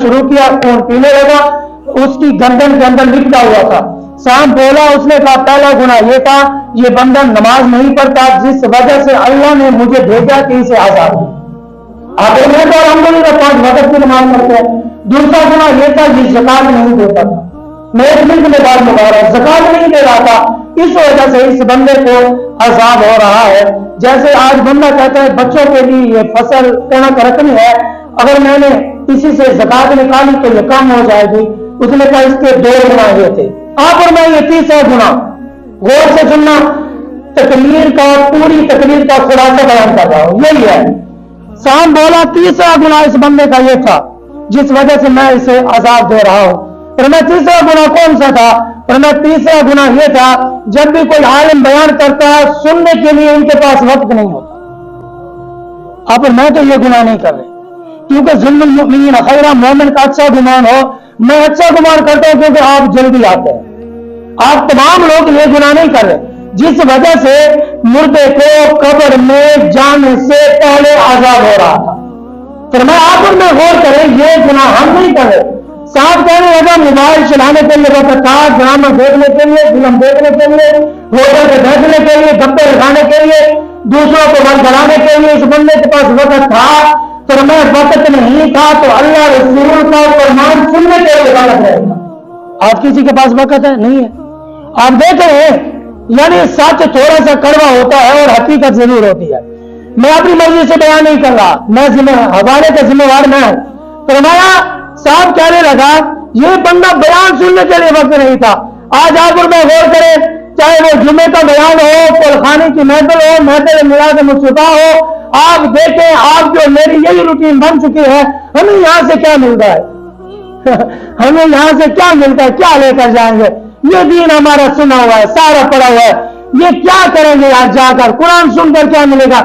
शुरू किया, खून पीने लगा, उसकी गर्दन के अंदर लिपटा हुआ था। शाम बोला, उसने कहा पहला गुनाह ये था, ये बंदा नमाज नहीं पढ़ता, जिस वजह से अल्लाह ने मुझे भेजा कि इसे आजाद हो। आप मैं तो अल्हम्दुलिल्लाह 5 वक्त की नमाज पढ़ते हैं। दूसरा गुनाह ये था, ये ज़कात नहीं देता था। मैं एक मिनट में बात बता रहा हूं, ज़कात नहीं दे रहा था, इस वजह से इस बंदे को अजाब हो रहा है। जैसे आज बंदा कहता है बच्चों के लिए ये फसल कणक रखनी है, अगर मैंने इसी से ज़कात निकाली तो ये कम हो जाएगी। उसने कहा इसके 2 गुनाह ये थे। आप और मैं ये 3 गुनाह, गौर से सुनना, तकरीर का पूरी तकरीर का खुलासा बयान कर रहा हूं, यही है। शाम बोला 3 गुनाह इस बंदे का ये था जिस वजह से मैं इसे अजाब दे रहा हूं। और मैं 3 गुनाह कौन सा था? और मैं 3 गुनाह ये था, जब भी कोई आलिम बयान करता है सुनने के लिए इनके पास वक्त नहीं होता। अब मैं तो ये गुनाह नहीं कर रहे, क्योंकि जुल्मुल मुमिनीन खैरा, मोमिन का अच्छा गुमान हो। मैं अच्छा गुमान करता हूं क्योंकि आप जल्दी आते हैं। आप तमाम लोग ये गुनाह नहीं कर रहे, जिस वजह से मुर्दे को कब्र में जाने से पहले आजाद हो रहा था। फिर मैं आप और मैं गौर करें, ये गुनाह हम नहीं कर रहे। साथ कहने लगा मोबाइल चलाने के लिए वक्त था, ड्रामा देखने के लिए, फिल्म देखने के लिए, होटल पे बैठने के लिए, गप्पे लगाने के लिए, दूसरों को बंद कराने के लिए इस बंदे के पास वक्त था। फिर मैं वक्त नहीं था तो अल्लाह रसूल का फरमान सुनने के लिए वक्त रहेगा। आज किसी के पास वक्त है? नहीं है। आप देख रहे हैं, यानी सच थोड़ा सा कड़वा होता है और हकीकत जरूर होती है। मैं अपनी मर्जी से बयान नहीं कर रहा, मैं हवाले का जिम्मेवार मैं हूं। फरमाया, साहब कहने लगा ये बंदा बयान सुनने के लिए वक्त नहीं था। आज आप और मैं गौर करें, चाहे वो जुमे का बयान हो, कुलखानी की महफिल हो, महफिल मिलाद मुस्तफा हो, आप देखें, आप जो मेरी यही रूटीन बन चुकी है, हमें यहां से क्या मिलता है हमें यहां से क्या मिलता है, क्या लेकर जाएंगे? ये दीन हमारा सुना हुआ है, सारा पड़ा हुआ है, ये क्या करेंगे आज जाकर? कुरान सुनकर क्या मिलेगा?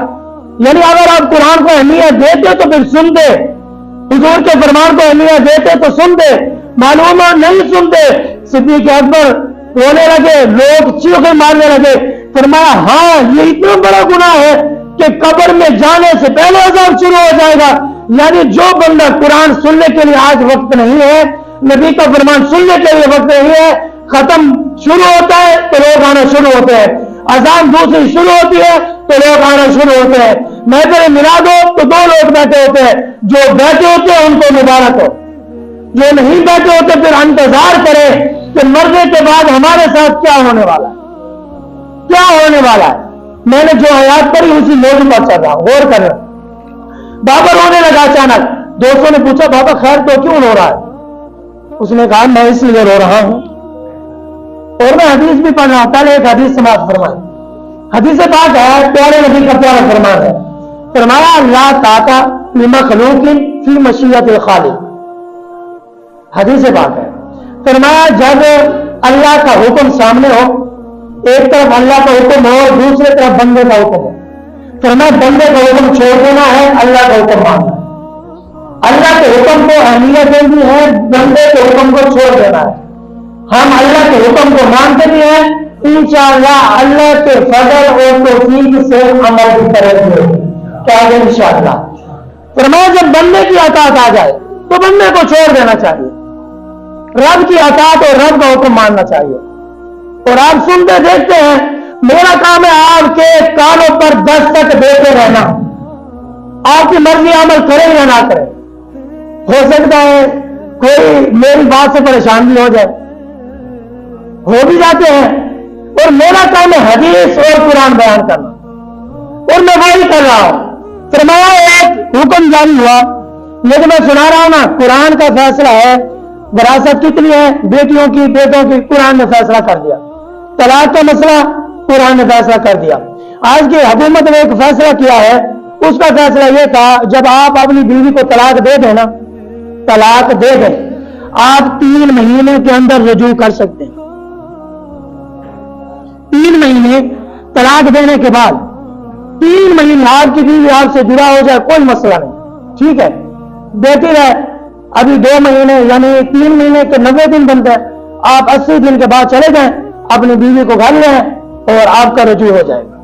यानी अगर आप कुरान को अहमियत देते तो फिर सुनते, हुजूर के फरमान को अहमियत देते तो सुनते, मालूम है नहीं सुनते। सिद्दीक अकबर रोने लगे, लोग चीखे मारने लगे। फरमाया, हाँ ये इतना बड़ा गुनाह है कि कब्र में जाने से पहले अज़ाब शुरू हो जाएगा। यानी जो बंदा कुरान सुनने के लिए आज वक्त नहीं है, नबी का फरमान सुनने के लिए वक्त नहीं है, खत्म शुरू होता है तो लोग आना शुरू होते हैं, अजान दूसरी शुरू होती है तो लोग आना शुरू होते हैं, महफिल मिला दो तो 2 लोग बैठे होते हैं। जो बैठे होते हैं उनको मुबारक हो, जो नहीं बैठे होते फिर इंतजार करें कि मरने के बाद हमारे साथ क्या होने वाला है, क्या होने वाला है। मैंने जो आयत पढ़ी उसी मौजू पर चल रहा हूं, गौर कर रहा हूं। बाबा रोने लगा अचानक। दोस्तों ने पूछा, बाबा खैर तो क्यों रो रहा है? उसने कहा, मैं इसलिए रो रहा हूं और मैं हदीस भी पढ़ रहा हूं। पहले एक हदीस समाप्त फरमाए, हदीस पाक है, प्यारे नबी का प्यारा फरमान है। फरमाया, ला ताका लिमखलूकिन फी मशीयतिल खालिक, हदीस पाक है। फरमाया, जब अल्लाह का हुक्म सामने हो, एक तरफ अल्लाह का हुक्म हो, दूसरी तरफ बंदे का हुक्म हो, फरमाया बंदे का हुक्म छोड़ देना है, अल्लाह का हुक्म मानना है। अल्लाह के हुक्म को अहमियत देनी है, बंदे के हुक्म को छोड़ देना है। हम अल्लाह के हुक्म को मानते भी हैं, इंशाअल्लाह अल्लाह के फजल और तौफीक से अमल भी करेंगे, क्या इंशाअल्लाह। फरमाया, जब बंदे की अताअत आ जाए तो बंदे को छोड़ देना चाहिए, रब की अताअत और रब का हुक्म मानना चाहिए। और आप सुनते देखते हैं, मेरा काम है आपके कानों पर दस्तक देते रहना, आपकी मर्जी अमल करें या ना करें। हो सकता है कोई मेरी बात से परेशान भी हो जाए, हो भी जाते हैं, और मेरा काम है हदीस और कुरान बयान करना, और मैं वही कर रहा हूं। फरमाया, एक हुक्म जारी हुआ, लेकिन मैं सुना रहा हूं ना, कुरान का फैसला है। विरासत कितनी है बेटियों की, बेटों की, कुरान ने फैसला कर दिया। तलाक का मसला कुरान ने फैसला कर दिया। आज की हुकूमत ने एक फैसला किया है, उसका फैसला यह था, जब आप अपनी बीवी को तलाक दे देना, तलाक दे दें, आप 3 महीने के अंदर रुजू कर सकते हैं। 3 महीने तलाक देने के बाद, 3 महीने आपकी बीवी आपसे जुड़ा हो जाए, कोई मसला नहीं, ठीक है, देती रहे। अभी 2 महीने यानी 3 महीने के 90 दिन बनते हैं, आप 80 दिन के बाद चले जाएं, अपनी बीवी को घर लें और आपका रुजू हो जाएगा।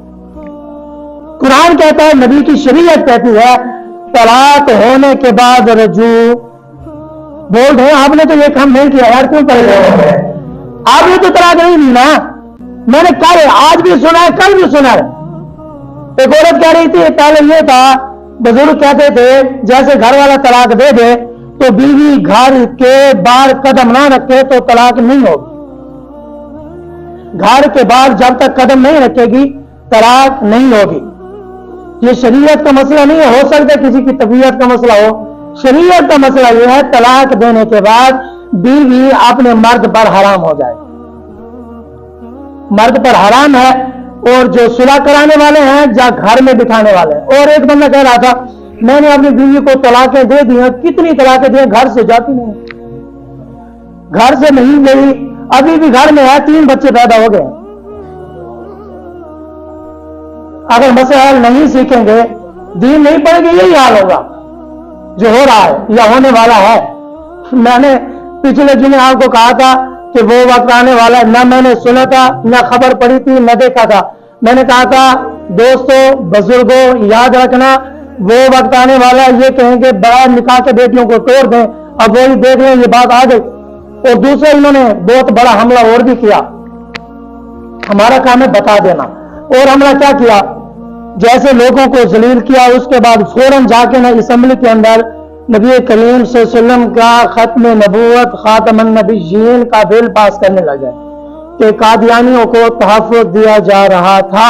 कुरान कहता है, नबी की शरीयत कहती है, तलाक होने के बाद रुजू बोल रहे हैं आपने तो ये काम नहीं किया यार, क्यों परेशान हो? आपने तो तलाक नहीं दी ना। मैंने कल, आज भी सुना है, कल भी सुना है। एक औरत कह रही थी, पहले ये था, बुजुर्ग कहते थे जैसे घर वाला तलाक दे दे तो बीवी घर के बाहर कदम ना रखे तो तलाक नहीं होगी। घर के बाहर जब तक कदम नहीं रखेगी तलाक नहीं होगी। ये शरीयत का मसला नहीं है, हो सकता है किसी की तबीयत का मसला हो। शरीयत का मसला यह है तलाक देने के बाद बीवी अपने मर्द पर हराम हो जाए, मर्द पर हराम है। और जो सुलह कराने वाले हैं या घर में बिठाने वाले हैं। और एक बंदा कह रहा था मैंने अपनी बीवी को तलाकें दे दी हैं, कितनी तलाकें दी, घर से जाती नहीं, घर से नहीं गई, अभी भी घर में है, 3 बच्चे पैदा हो गए। अगर मसला नहीं सीखेंगे, दीन नहीं पड़ेगी, यही हाल होगा जो हो रहा है या होने वाला है। मैंने पिछले दिनों आपको कहा था कि वो वक्त आने वाला है, न मैंने सुना था, न खबर पड़ी थी, न देखा था। मैंने कहा था दोस्तों, बुजुर्गों, याद रखना वो वक्त आने वाला है, ये कहेंगे बड़ा निकाह के बेटियों को तोड़ दें, अब वही देख लें ये बात आ गई। और दूसरा इन्होंने बहुत बड़ा हमला और भी किया। हमारा काम है बता देना। और हमला क्या किया, जैसे लोगों को जलील किया, उसके बाद फौरन जाके ना असेंबली के अंदर नबी करीम सल्लल्लाहु अलैहि वसल्लम का खत्म नबूवत खातमुन नबिय्यीन का बिल पास करने लगे कि कादियानियों को तहफ़्फ़ुज़ दिया जा रहा था।